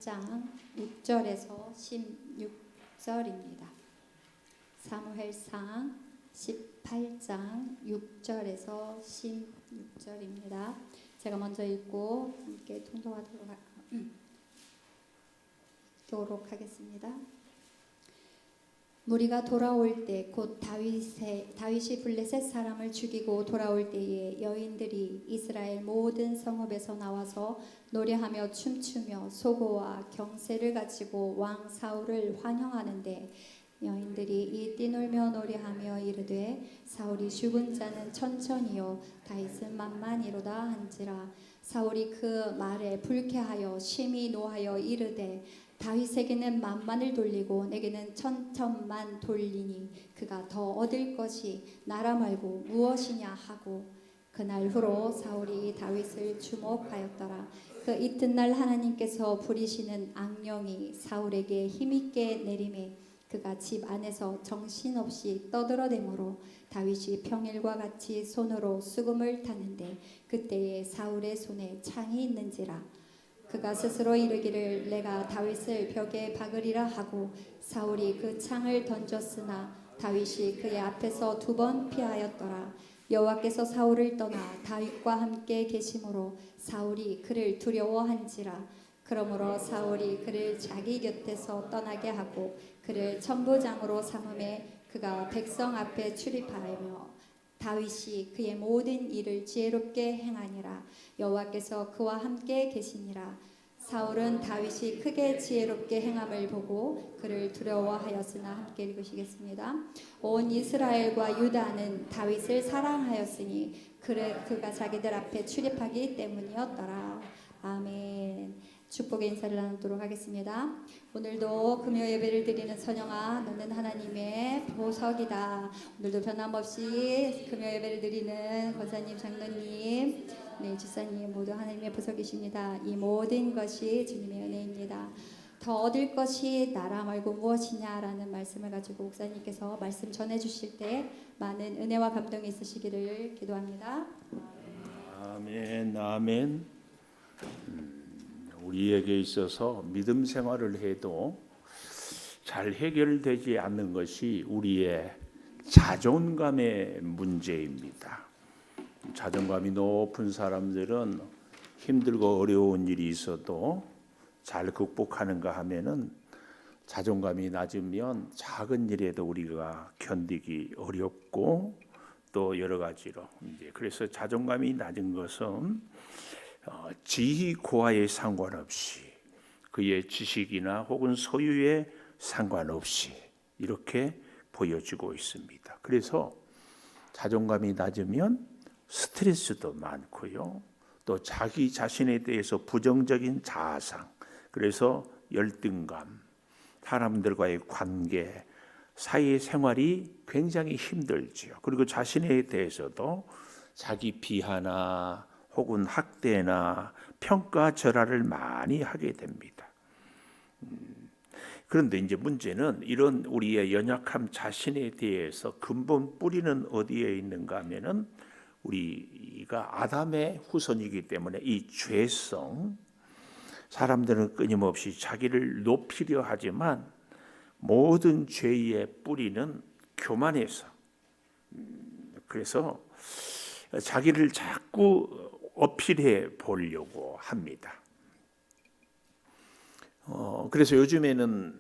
장 6절에서 16절입니다. 사무엘상 18장 6절에서 16절입니다. 제가 먼저 읽고 함께 통독하도록 하겠습니다. 무리가 돌아올 때 곧 다윗이 블레셋 사람을 죽이고 돌아올 때에 여인들이 이스라엘 모든 성읍에서 나와서 노래하며 춤추며 소고와 경세를 가지고 왕 사울을 환영하는데 여인들이 이 뛰놀며 노래하며 이르되 사울이 죽은 자는 천천히요 다윗은 만만이로다 한지라. 사울이 그 말에 불쾌하여 심히 노하여 이르되 다윗에게는 만만을 돌리고 내게는 천천만 돌리니 그가 더 얻을 것이 나라 말고 무엇이냐 하고 그날 후로 사울이 다윗을 주목하였더라. 그 이튿날 하나님께서 부리시는 악령이 사울에게 힘있게 내림에 그가 집 안에서 정신없이 떠들어대므로 다윗이 평일과 같이 손으로 수금을 타는데 그때에 사울의 손에 창이 있는지라. 그가 스스로 이르기를 내가 다윗을 벽에 박으리라 하고 사울이 그 창을 던졌으나 다윗이 그의 앞에서 2번 피하였더라. 여호와께서 사울을 떠나 다윗과 함께 계심으로 사울이 그를 두려워한지라. 그러므로 사울이 그를 자기 곁에서 떠나게 하고 그를 천부장으로 삼음에 그가 백성 앞에 출입하며 다윗이 그의 모든 일을 지혜롭게 행하니라. 여호와께서 그와 함께 계시니라. 사울은 다윗이 크게 지혜롭게 행함을 보고 그를 두려워하였으나 함께 읽으시겠습니다. 온 이스라엘과 유다는 다윗을 사랑하였으니 그가 자기들 앞에 출입하기 때문이었더라. 아멘. 축복의 인사를 나누도록 하겠습니다. 오늘도 금요 예배를 드리는 선영아 너는 하나님의 보석이다. 오늘도 변함없이 금요 예배를 드리는 권사님, 장로님, 집사님 모두 하나님의 보석이십니다. 이 모든 것이 주님의 은혜입니다. 더 얻을 것이 나라 말고 무엇이냐라는 말씀을 가지고 목사님께서 말씀 전해주실 때 많은 은혜와 감동이 있으시기를 기도합니다. 아멘, 아멘. 우리에게 있어서 믿음 생활을 해도 잘 해결되지 않는 것이 우리의 자존감의 문제입니다. 자존감이 높은 사람들은 힘들고 어려운 일이 있어도 잘 극복하는가 하면은 자존감이 낮으면 작은 일에도 우리가 견디기 어렵고 또 여러 가지로 그래서 자존감이 낮은 것은 지위 고하에 상관없이 그의 지식이나 혹은 소유에 상관없이 이렇게 보여지고 있습니다. 그래서 자존감이 낮으면 스트레스도 많고요. 또 자기 자신에 대해서 부정적인 자아상, 그래서 열등감, 사람들과의 관계, 사회생활이 굉장히 힘들지요. 그리고 자신에 대해서도 자기 비하나 혹은 학대나 평가절하를 많이 하게 됩니다. 그런데 이제 문제는 이런 우리의 연약함 자신에 대해서 근본 뿌리는 어디에 있는가 하면은 우리가 아담의 후손이기 때문에 이 죄성, 사람들은 끊임없이 자기를 높이려 하지만 모든 죄의 뿌리는 교만에서, 그래서 자기를 자꾸 어필해 보려고 합니다. 그래서 요즘에는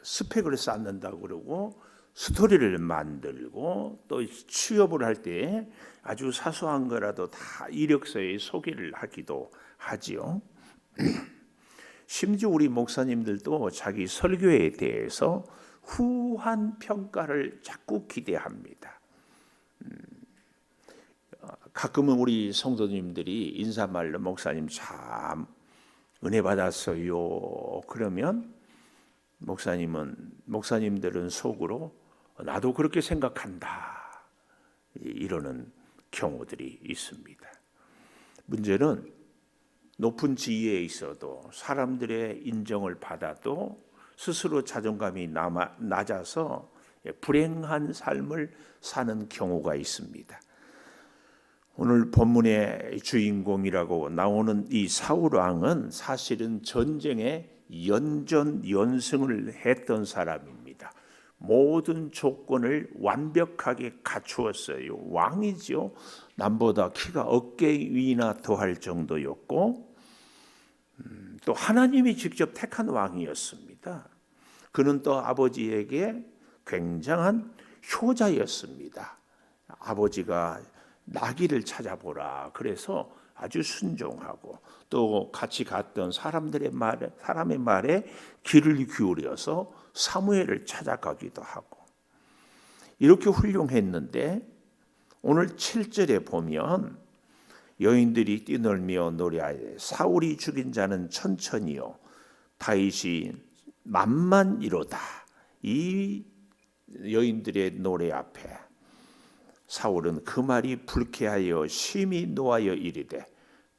스펙을 쌓는다고 그러고 스토리를 만들고 또 취업을 할 때 아주 사소한 거라도 다 이력서에 소개를 하기도 하지요. 심지어 우리 목사님들도 자기 설교에 대해서 후한 평가를 자꾸 기대합니다. 가끔은 우리 성도님들이 인사말로 목사님 참 은혜 받았어요. 그러면 목사님들은 속으로 나도 그렇게 생각한다 이러는 경우들이 있습니다. 문제는 높은 지위에 있어도 사람들의 인정을 받아도 스스로 자존감이 낮아서 불행한 삶을 사는 경우가 있습니다. 오늘 본문의 주인공이라고 나오는 이 사울 왕은 사실은 전쟁에 연전연승을 했던 사람입니다. 모든 조건을 완벽하게 갖추었어요. 왕이죠. 남보다 키가 어깨 위나 더할 정도였고 또 하나님이 직접 택한 왕이었습니다. 그는 또 아버지에게 굉장한 효자였습니다. 아버지가 나귀를 찾아보라 그래서 아주 순종하고 또 같이 갔던 사람의 말에 귀를 기울여서 사무엘을 찾아가기도 하고 이렇게 훌륭했는데 오늘 7절에 보면 여인들이 뛰놀며 노래하여 사울이 죽인 자는 천천히요 다윗이 만만이로다. 이 여인들의 노래 앞에 사울은 그 말이 불쾌하여 심히 노하여 이르되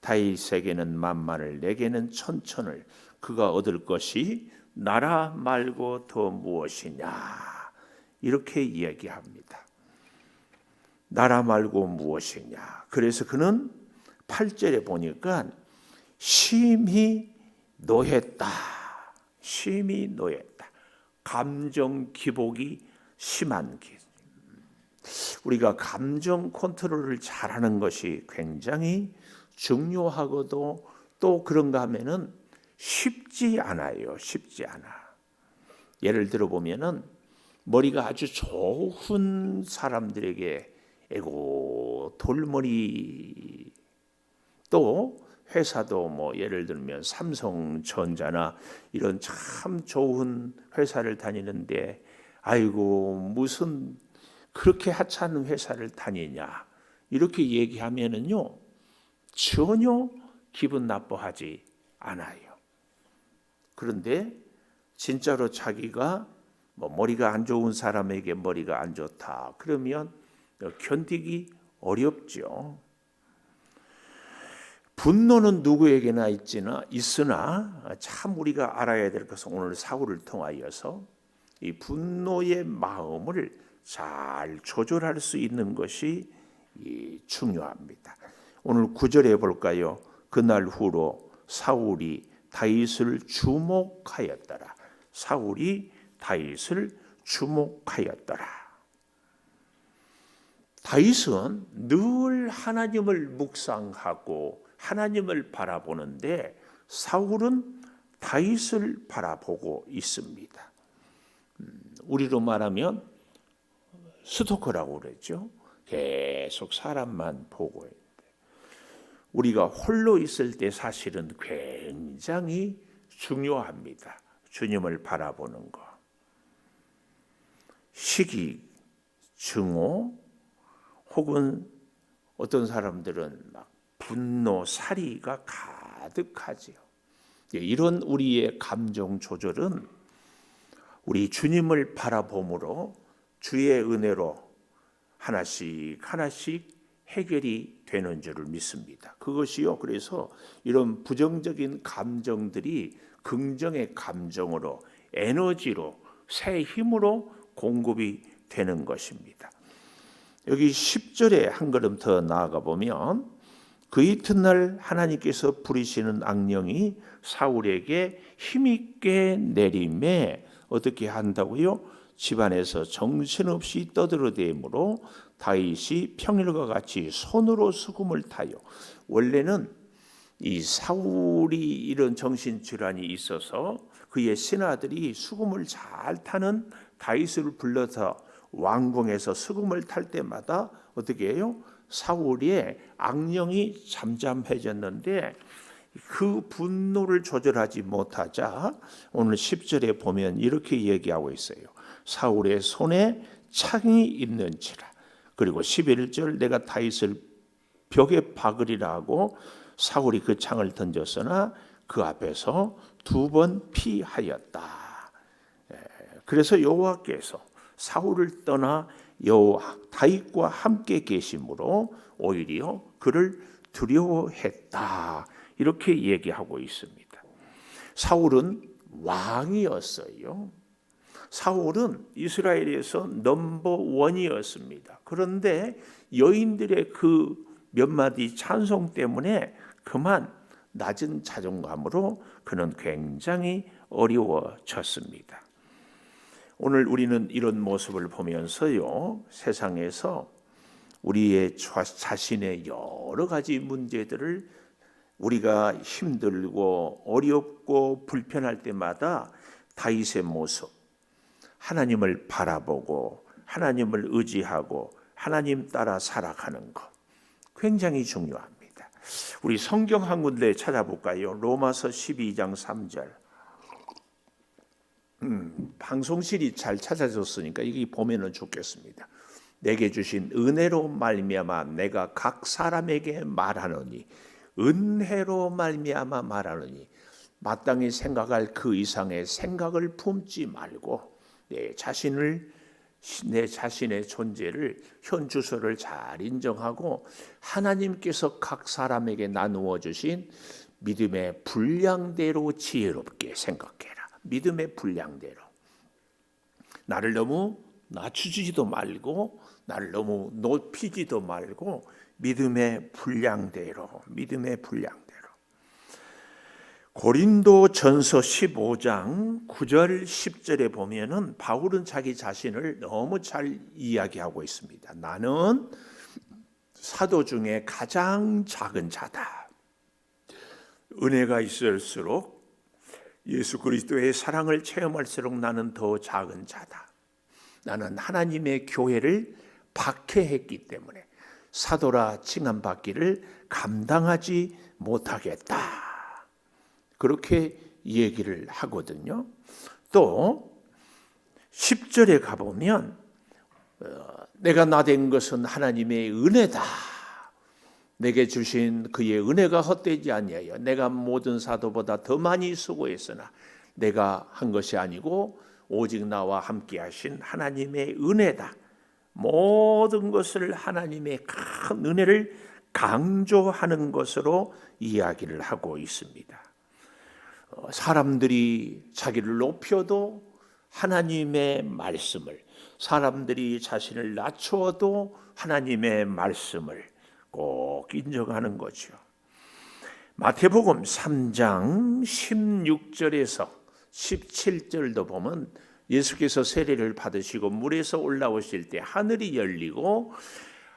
다윗에게는 만만을 내게는 천천을 그가 얻을 것이 나라 말고 더 무엇이냐 이렇게 이야기합니다. 나라 말고 무엇이냐. 그래서 그는 8절에 보니까 심히 노했다. 심히 노했다. 감정 기복이 심한 길. 우리가 감정 컨트롤을 잘하는 것이 굉장히 중요하고도 또 그런가 하면은 쉽지 않아요. 쉽지 않아. 예를 들어 보면은 머리가 아주 좋은 사람들에게 에고 돌머리 또 회사도 뭐 예를 들면 삼성전자나 이런 참 좋은 회사를 다니는데 아이고 무슨 그렇게 하찮은 회사를 다니냐 이렇게 얘기하면은요 전혀 기분 나빠하지 않아요. 그런데 진짜로 자기가 뭐 머리가 안 좋은 사람에게 머리가 안 좋다 그러면 견디기 어렵죠. 분노는 누구에게나 있으나 참 우리가 알아야 될 것은 오늘 사울을 통하여서 이 분노의 마음을 잘 조절할 수 있는 것이 중요합니다. 오늘 9절에 볼까요? 그날 후로 사울이 다윗을 주목하였더라. 사울이 다윗을 주목하였더라. 다윗은 늘 하나님을 묵상하고 하나님을 바라보는데 사울은 다윗을 바라보고 있습니다. 우리로 말하면 스토커라고 그랬죠. 계속 사람만 보고 있는데 우리가 홀로 있을 때 사실은 굉장히 중요합니다. 주님을 바라보는 거. 시기, 증오 혹은 어떤 사람들은 막 분노, 살이가 가득하지요. 이런 우리의 감정 조절은 우리 주님을 바라봄으로 주의 은혜로 하나씩 해결이 되는 줄을 믿습니다. 그것이요. 그래서 이런 부정적인 감정들이 긍정의 감정으로 에너지로 새 힘으로 공급이 되는 것입니다. 여기 10절에 한 걸음 더 나아가 보면 그 이튿날 하나님께서 부리시는 악령이 사울에게 힘있게 내림에 어떻게 한다고요? 집안에서 정신없이 떠들어대므로 다윗이 평일과 같이 손으로 수금을 타요. 원래는 이 사울이 이런 정신질환이 있어서 그의 신하들이 수금을 잘 타는 다윗을 불러서 왕궁에서 수금을 탈 때마다 어떻게 해요? 사울의 악령이 잠잠해졌는데 그 분노를 조절하지 못하자 오늘 10절에 보면 이렇게 얘기하고 있어요. 사울의 손에 창이 있는지라. 그리고 11절 내가 다윗을 벽에 박으리라 하고 사울이 그 창을 던졌으나 그 앞에서 2번 피하였다. 그래서 여호와께서 사울을 떠나 다윗과 함께 계심으로 오히려 그를 두려워했다. 이렇게 얘기하고 있습니다. 사울은 왕이었어요. 사울은 이스라엘에서 넘버 원이었습니다. 그런데 여인들의 그 몇 마디 찬송 때문에 그만 낮은 자존감으로 그는 굉장히 어려워졌습니다. 오늘 우리는 이런 모습을 보면서요, 세상에서 우리의 자신의 여러 가지 문제들을 우리가 힘들고 어렵고 불편할 때마다 다윗의 모습, 하나님을 바라보고 하나님을 의지하고 하나님 따라 살아가는 것 굉장히 중요합니다. 우리 성경 한 군데 찾아볼까요? 로마서 12장 3절. 방송실이 잘 찾아줬으니까 이게 보면은 좋겠습니다. 내게 주신 은혜로 말미암아 내가 각 사람에게 말하노니, 은혜로 말미암아 말하노니, 마땅히 생각할 그 이상의 생각을 품지 말고 내 자신의 존재를, 현 주소를 잘 인정하고 하나님께서 각 사람에게 나누어 주신 믿음의 분량대로 지혜롭게 생각해라. 믿음의 분량대로. 나를 너무 낮추지도 말고 나를 너무 높이지도 말고 믿음의 분량대로. 고린도전서 15장 9절 10절에 보면은 바울은 자기 자신을 너무 잘 이야기하고 있습니다. 나는 사도 중에 가장 작은 자다. 은혜가 있을수록, 예수 그리스도의 사랑을 체험할수록 나는 더 작은 자다. 나는 하나님의 교회를 박해했기 때문에 사도라 칭함받기를 감당하지 못하겠다. 그렇게 얘기를 하거든요. 또 10절에 가보면 내가 나된 것은 하나님의 은혜다. 내게 주신 그의 은혜가 헛되지 아니하여 내가 모든 사도보다 더 많이 수고했으나 내가 한 것이 아니고 오직 나와 함께 하신 하나님의 은혜다. 모든 것을 하나님의 큰 은혜를 강조하는 것으로 이야기를 하고 있습니다. 사람들이 자기를 높여도 하나님의 말씀을, 사람들이 자신을 낮추어도 하나님의 말씀을 꼭 인정하는 거죠. 마태복음 3장 16절에서 17절도 보면 예수께서 세례를 받으시고 물에서 올라오실 때 하늘이 열리고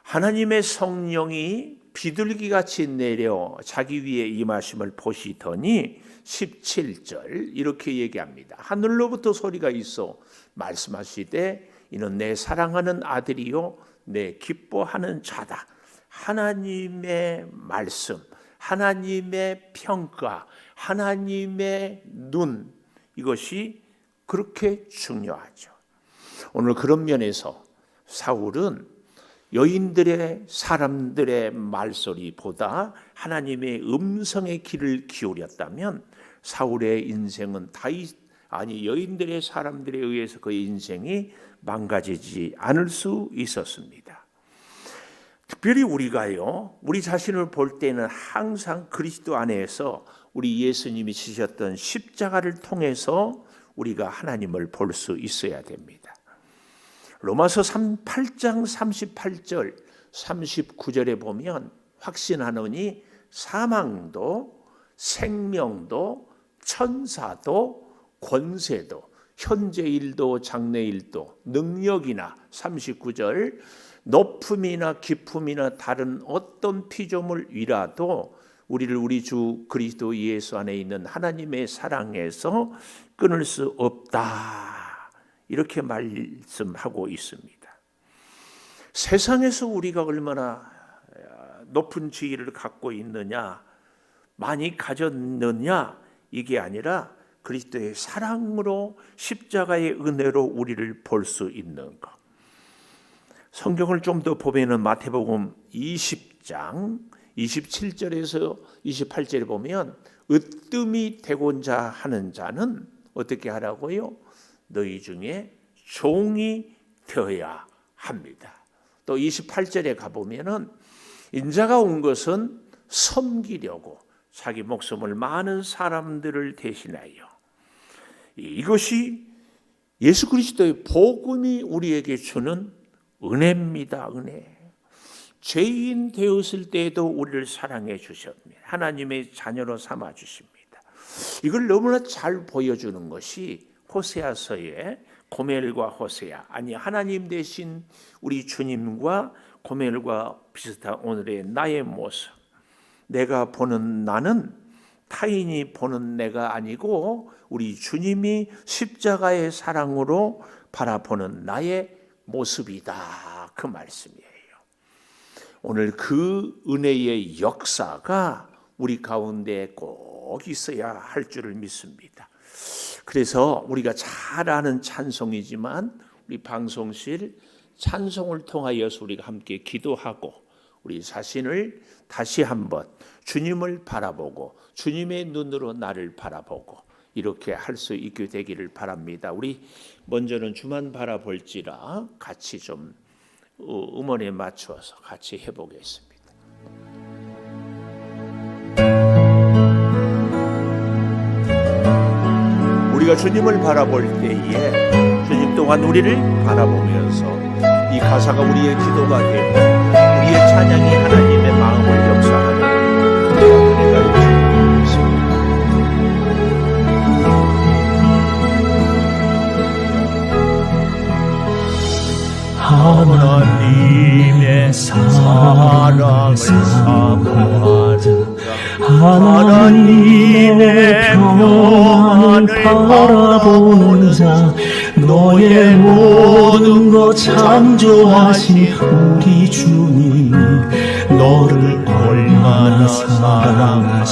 하나님의 성령이 비둘기같이 내려 자기 위에 임하심을 보시더니 17절 이렇게 얘기합니다. 하늘로부터 소리가 있어 말씀하시되 이는 내 사랑하는 아들이요 내 기뻐하는 자다. 하나님의 말씀, 하나님의 평가, 하나님의 눈, 이것이 그렇게 중요하죠. 오늘 그런 면에서 사울은 여인들의, 사람들의 말소리보다 하나님의 음성에 귀를 기울였다면 사울의 인생은 여인들의, 사람들에 의해서 그의 인생이 망가지지 않을 수 있었습니다. 특별히 우리가요, 우리 자신을 볼 때는 항상 그리스도 안에서 우리 예수님이 지셨던 십자가를 통해서 우리가 하나님을 볼 수 있어야 됩니다. 로마서 8장 38절 39절에 보면 확신하노니 사망도 생명도 천사도 권세도 현재일도 장래일도 능력이나 39절 높음이나 깊음이나 다른 어떤 피조물 위라도 우리를 우리 주 그리스도 예수 안에 있는 하나님의 사랑에서 끊을 수 없다. 이렇게 말씀하고 있습니다. 세상에서 우리가 얼마나 높은 지위를 갖고 있느냐, 많이 가졌느냐, 이게 아니라 그리스도의 사랑으로 십자가의 은혜로 우리를 볼 수 있는 것. 성경을 좀 더 보면은 마태복음 20장 27절에서 28절에 보면 으뜸이 되고자 하는 자는 어떻게 하라고요? 너희 중에 종이 되어야 합니다. 또 28절에 가보면은 인자가 온 것은 섬기려고 자기 목숨을 많은 사람들을 대신하여, 이것이 예수 그리스도의 복음이 우리에게 주는 은혜입니다. 은혜. 죄인 되었을 때에도 우리를 사랑해 주셨습니다. 하나님의 자녀로 삼아 주십니다. 이걸 너무나 잘 보여주는 것이 호세아서의 고멜과 호세아, 아니 하나님 대신 우리 주님과 고멜과 비슷한 오늘의 나의 모습. 내가 보는 나는 타인이 보는 내가 아니고 우리 주님이 십자가의 사랑으로 바라보는 나의 모습이다. 그 말씀이에요. 오늘 그 은혜의 역사가 우리 가운데 꼭 있어야 할 줄을 믿습니다. 그래서 우리가 잘 아는 찬송이지만 우리 방송실 찬송을 통하여서 우리가 함께 기도하고 우리 자신을 다시 한번 주님을 바라보고 주님의 눈으로 나를 바라보고 이렇게 할 수 있게 되기를 바랍니다. 우리 먼저는 주만 바라볼지라 같이 좀 음원에 맞추어서 같이 해보겠습니다. 우리가 주님을 바라볼 때에 주님 또한 우리를 바라보면서 이 가사가 우리의 기도가 되고 우리의 찬양이 하나님의 마음을 역사하는 은혜가 되시길 믿습니다. 하나님의 사랑을 사모하자 하나님의 평안을 바라보는 자 너의 모든 것 창조하신 우리 주님이 너를 얼마나 사랑하시는지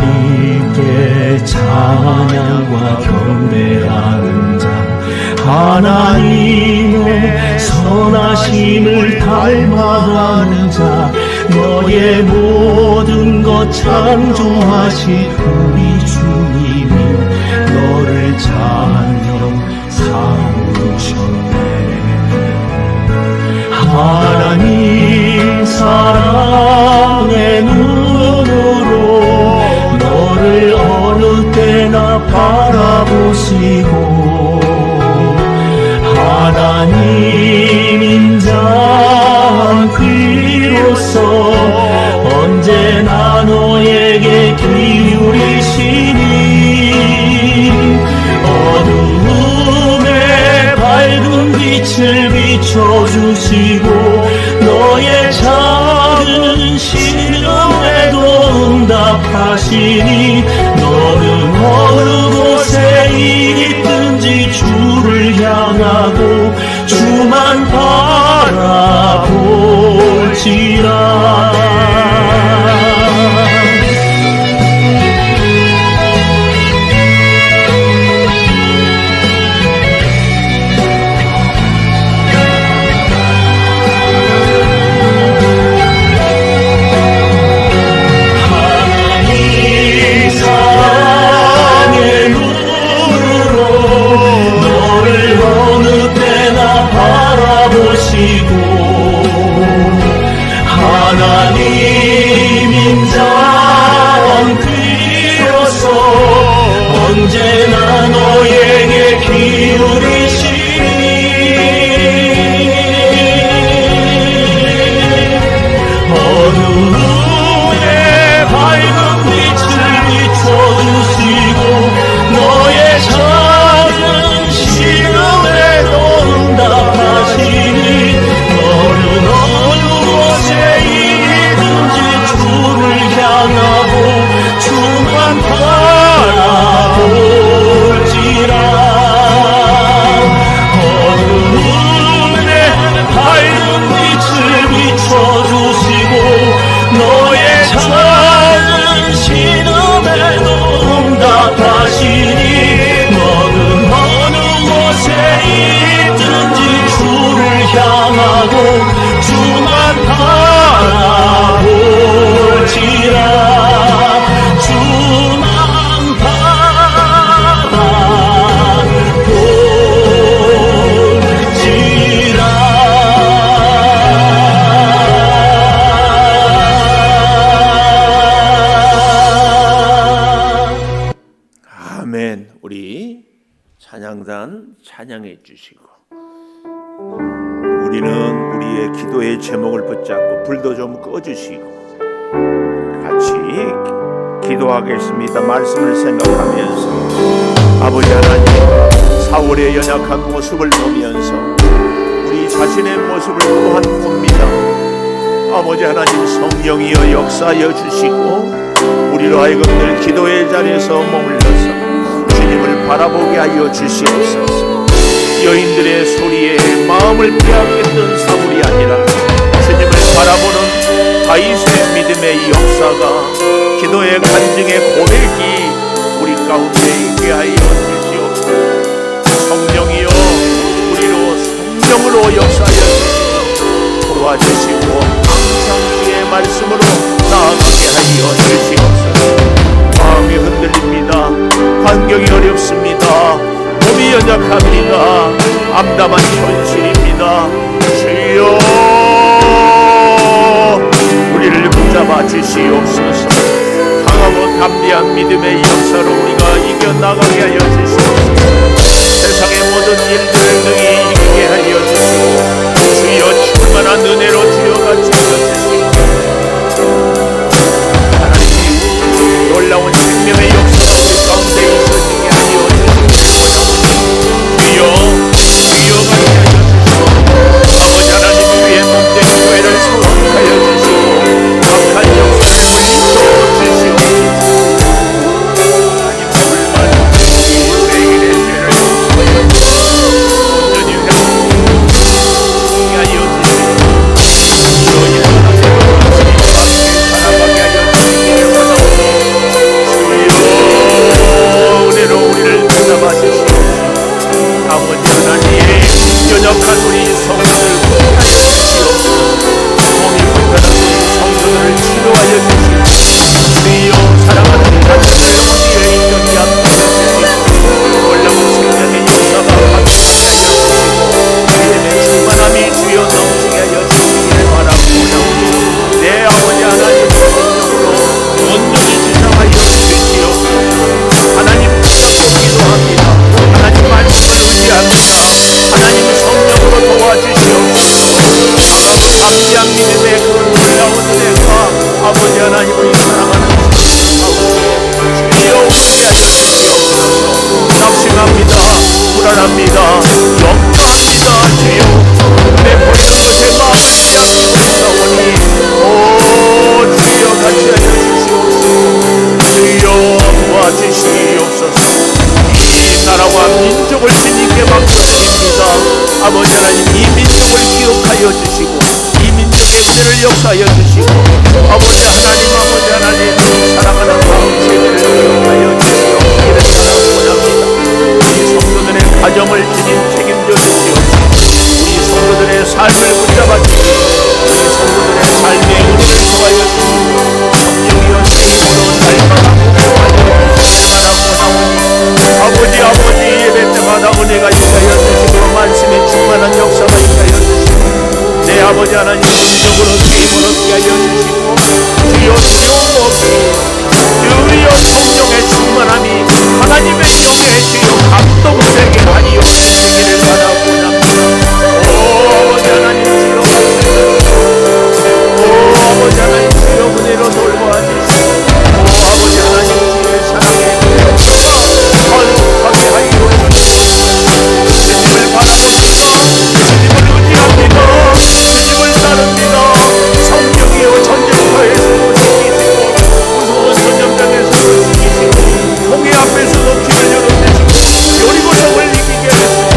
하나님께 찬양과 경배하는 자 하나님의 선하심을 닮아가는 자 너의 모든 것 창조하신 우리 주님이 너를 찬양 삼으셨네. 하나님 사랑의 눈으로 너를 어느 때나 바라보시고 하나님 인자한 귀로서 언제나 너에게 기울이시니 어두움에 밝은 빛을 비춰주시고 너의 작은 시름에도 응답하시니 너는 어느 곳에 있든지 주를 향하고 주만 바라볼지라. 하나님 인자한 귀로서 언제나 너에게 기울이시니 어두움에 밝은 빛을 비춰주시고 너의 작은 시름에도 응답하시니 너는 어느 곳에 있든지 성탄 찬양해 주시고, 우리는 우리의 기도의 제목을 붙잡고 불도 좀 꺼주시고 같이 기도하겠습니다. 말씀을 생각하면서 아버지 하나님, 사울의 연약한 모습을 보면서 우리 자신의 모습을 또한 봅니다. 아버지 하나님, 성령이여 역사하여 주시고 우리로 하여금 늘 기도의 자리에서 머물러서 주님을 바라보게 하여 주시옵소서. 여인들의 소리에 마음을 빼앗겼던 사울이 아니라 주님을 바라보는 다윗의 믿음의 역사가, 기도의 간증의 고백이 우리 가운데 있게 하여 주시옵소서. 성령이여 우리로 성령으로 역사하여 주시고 도와주시고 항상 주의 말씀으로 나아가게 하여 주시옵소서. 마음이 흔들립니다. 환경이 어렵습니다. 몸이 연약합니다. 암담한 현실입니다. 주여 우리를 붙잡아 주시옵소서. 강하고 담대한 믿음의 역사로 우리가 이겨나가게 하여 주시옵소서. 세상의 모든 일들을 능히 이기게 하여 주시고 주여 충만한 은혜로 주여 같이 주시옵소서. 하나님, 놀라운 생명의 역사가 우리 가운데 있어지게 하여 주시옵소서. 주여 같이 하여 주시고 아버지 하나님 위에 몸된 교회를 소원하여 주시고 악한 역사를 물리쳐 주시옵소서. 하나님, 오늘만 우리 죄인의 죄를 용서하여 주시고 온전히 회복하게 하여 주시고 주여 일어나서 주님과 함께 살아가게 하여 주시기를 원하오니 주여 은혜로 우리를 붙잡아 주시옵소서. 아버지 하나님, 연약한 우리 성도들 구원하여 주시옵소서. 몸이 불편한 우리 성도들을 치료하여 주시옵소서. 주여 사랑하는 자녀들 어디에 있든지 함께 해주시고 놀라운 생명의 역사가 함께 하여 주시고 믿음의 충만함이 주여 넘치게 하여 주시기를 바라옵나오니 내 아버지 하나님, 성령으로 온전히 지상하여 주시옵소서. 하나님 붙잡고 기도합니다. 하나님 말씀을 의지합니다. 하나님 성령으로 도와주시옵소서. 강하고 담대한 믿음의 그 놀라운 은혜가 아버지 하나님을 사랑하는 아버지 주여 울게 하여 주시옵소서. 낙심합니다. 불안합니다. 염려합니다. 주여 내 보이는 것에 마음을 빼앗기고 나오니 오 주여 같이 하여 주시옵소서. 주여 도와주시옵소서. 이 나라와 민족을 주님께 맡겨드립니다. 아버지 하나님, 이 민족을 기억하여 주시고 이 민족의 은혜를 역사하여 주시고 아버지 하나님 사랑하는 마음 세대를 기억하여 주시옵기를 바라옵나옵니다. 우리 성도들의 가정을 주님 책임져 주시옵소서. 우리 성도들의 삶을 붙잡아 주시고 우리 성도들의 삶의 은혜를 더하여 주시고 성령이여 주님으로 날마다 공부하여 주시기를 바라옵나오니 아버지 예배 때마다 은혜가 있하여 주시고 말씀의 충만한 역사가 있하여 주시고 내 아버지 하나님 음적으로 주임을 얻게 하여 주시고 주여 두려움 없이 주여 성령의 충만함이 하나님의 영의 주여 감동되게 하여 주시기를 바라옵나옵니다. 오 아버지 하나님 주여 오 아버지 하나님 주여 은혜로 돌보아 주시고 오 아버지 하나님 주의 사랑의 역사가 거룩하게 하여 주시고 주님을 바라봅니다. 주님을 의지합니다. 주님을 따릅니다. 성령이여 전쟁터에서도 지키시고 무서운 전쟁장에서도 지키시고 공의 앞에서도 길을 열어주시고 여리고성을 이기게 하시고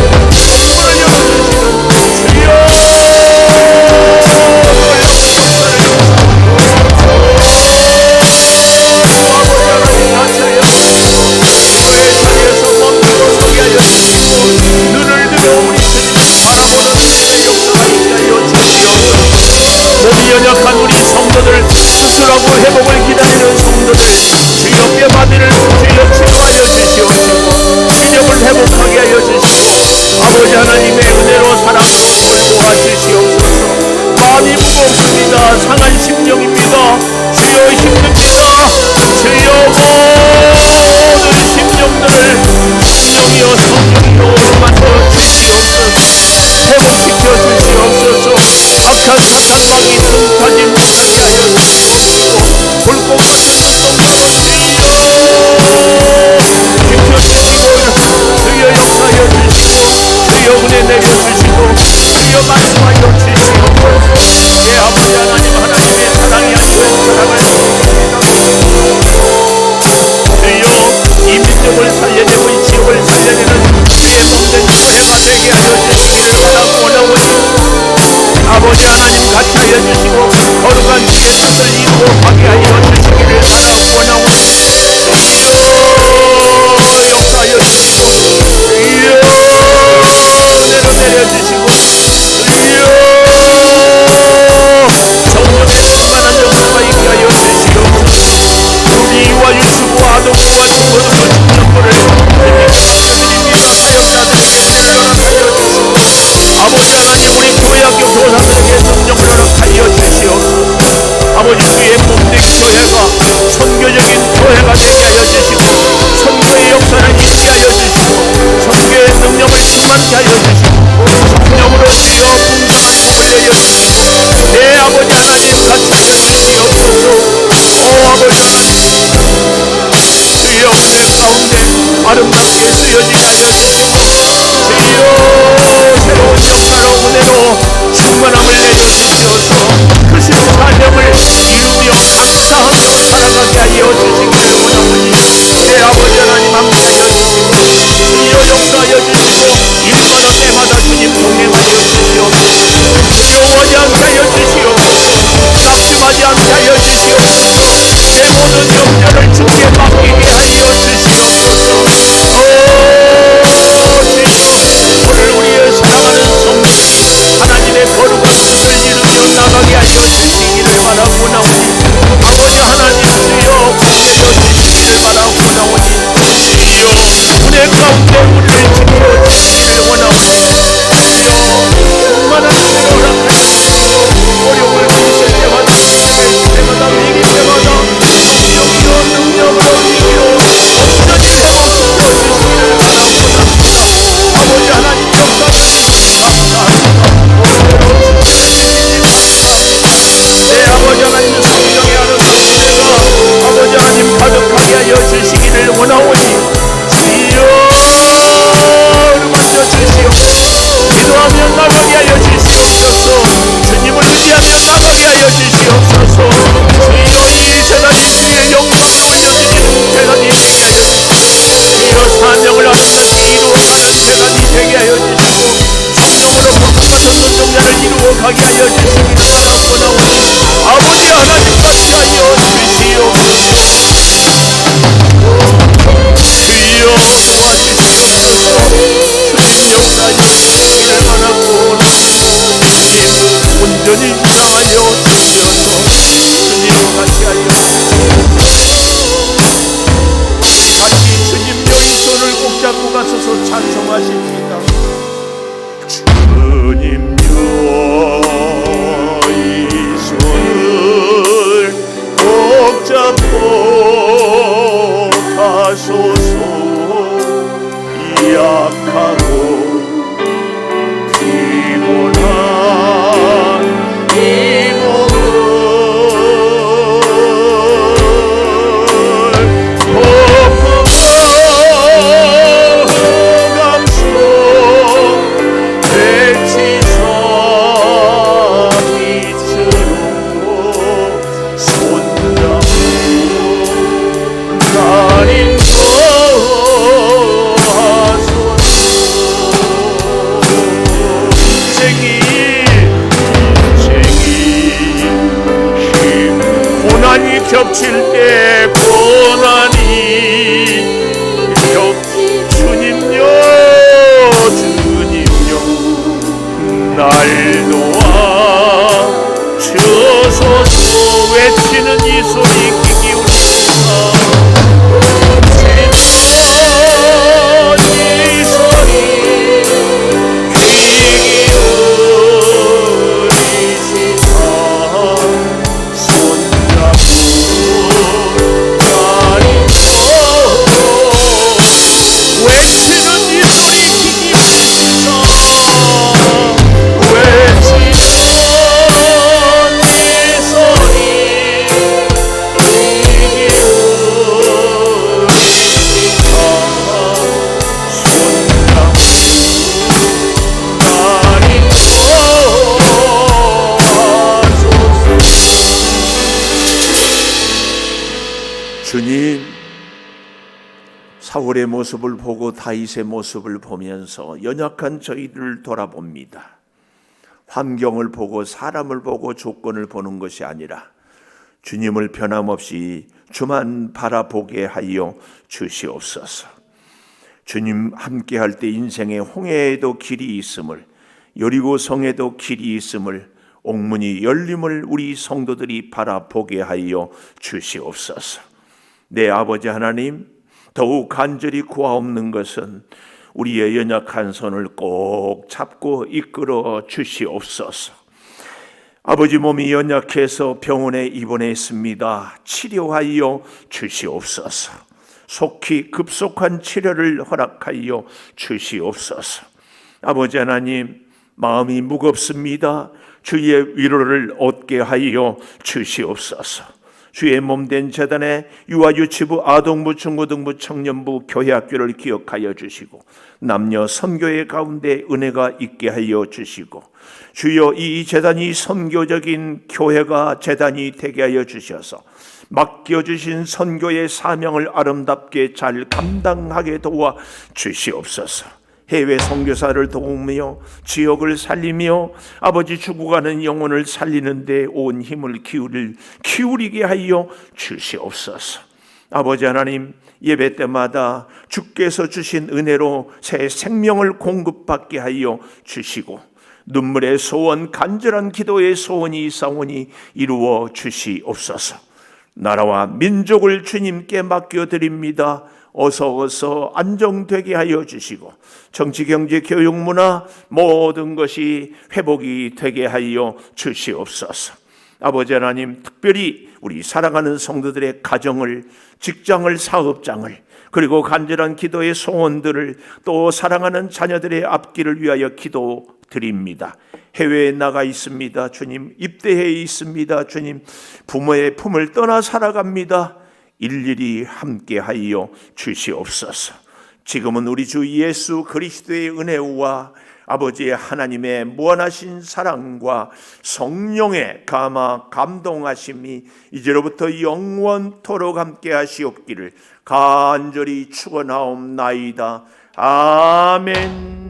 몸된 교회가 선교적인 교회가 되게 하여 주시고, 선교의 역사를 있게 하여 주시고, 선교의 능력을 충만케 하여 주시고, 성령으로 주여 풍성한 복을 내려 주시고, 내 아버지 하나님 같이 하여 주시옵소서. 오 아버지 하나님, 주여 은혜 가운데 아름답게 쓰여지게 하여 주시고, 주여 새로운 역사로 은혜로 충만함을 내려주시어서 그 신사명을 이루며 감사하며 살아가게 하여 주시기를 원하오니, 내 아버지 하나님 함께하여 주시고, 주여 역사하여 주시고, 일마다 때마다 주님 동행하여 주시옵소서. 주여 원이 않게 하여 주시옵소서. 낙심하지 않게 하여 주시옵소서. 내 모든 염려를 주께 맡기게 하여 주시옵소서. 주여 오늘 우리의 사랑하는 성도들이 하나님의 거룩한 뜻을 이루며 나가게 하여 주시기를 바라고 나오니, 아버지 하나님 주여 복내려 주시기를 바라고 나오니, 주여 은혜 가운데 우리를 지켜주시기를 원하오니, 주여 충만한 은혜로 허락하여 주시고, 어려움을 부딪힐 때마다 뵐 때마다 위기 때마다 성령이여 능력으로 이기로 온전히 회복시켜 주시기를 바라고 나옵니다. 아버지 하나님 역사해 주시니 감사합니다. 내 아버지 하나님 성령의 아름다운 은혜가 아버지 하나님 가득하게 하여 주시기를 원하오니, 주여 만져 주시옵소서. 기도하며 나가게 하여 주시옵소서. 주님을 의지하며 나가게 하여 주시옵소서. 주여 이 재단이 주의 영광에 올려드리는 재단이 되게 하여 주시옵소서. 주여 사명을 아름답게 이루어가는 재단이 되게 하여 주시고, 성령으로 불꽃 같은 눈동자를 이루어가게 하여 주시기를 바라고 나오니, 아버지 하나님 같이 하여 주시옵소서. 주여 도와주시옵소서. 주님 역사하여 주시기를 바라고 나오니, 주님 온전히 주장하여 주셔서 주님 같이 하여 주시옵소서. 우리 같이 주님여 이 손을 꼭 잡고 가서서 찬송하십니다. 주님여 이 손을 꼭 잡고 가소서. 약하고 피곤한 이 몸을 폭풍과 흑암 속 백지선 빛으로 손잡고 날 겹칠 때 고난이 주님여 주님여 날 도와 주소서. 외치는 이 소리 귀 기울이라. 이 소리 귀 기울이시라. 외치는 이 소리 귀 기울이시라. 주님, 사울의 모습을 보고 다윗의 모습을 보면서 연약한 저희를 돌아봅니다. 환경을 보고 사람을 보고 조건을 보는 것이 아니라 주님을 변함없이 주만 바라보게 하여 주시옵소서. 주님 함께할 때 인생의 홍해에도 길이 있음을, 여리고 성에도 길이 있음을, 옥문이 열림을 우리 성도들이 바라보게 하여 주시옵소서. 내 아버지 하나님, 더욱 간절히 구하옵는 것은 우리의 연약한 손을 꼭 잡고 이끌어 주시옵소서. 아버지 몸이 연약해서 병원에 입원했습니다. 치료하여 주시옵소서. 속히 급속한 치료를 허락하여 주시옵소서. 아버지 하나님, 마음이 무겁습니다. 주의 위로를 얻게 하여 주시옵소서. 주의 몸된 재단의 유아유치부, 아동부, 중고등부, 청년부, 교회학교를 기억하여 주시고 남녀 선교회 가운데 은혜가 있게 하여 주시고 주여 이 재단이 선교적인 교회가 재단이 되게 하여 주셔서 맡겨주신 선교의 사명을 아름답게 잘 감당하게 도와 주시옵소서. 해외 선교사를 도우며 지역을 살리며 아버지 죽어가는 영혼을 살리는 데 온 힘을 기울이게 하여 주시옵소서. 아버지 하나님, 예배 때마다 주께서 주신 은혜로 새 생명을 공급받게 하여 주시고 눈물의 소원, 간절한 기도의 소원이 있사오니 이루어 주시옵소서. 나라와 민족을 주님께 맡겨드립니다. 어서 안정되게 하여 주시고 정치, 경제, 교육, 문화 모든 것이 회복이 되게 하여 주시옵소서. 아버지 하나님, 특별히 우리 사랑하는 성도들의 가정을, 직장을, 사업장을, 그리고 간절한 기도의 소원들을, 또 사랑하는 자녀들의 앞길을 위하여 기도드립니다. 해외에 나가 있습니다. 주님, 입대해 있습니다. 주님, 부모의 품을 떠나 살아갑니다. 일일이 함께하여 주시옵소서. 지금은 우리 주 예수 그리스도의 은혜와 아버지의 하나님의 무한하신 사랑과 성령의 감동하심이 이제로부터 영원토록 함께하시옵기를 간절히 축원하옵나이다. 아멘.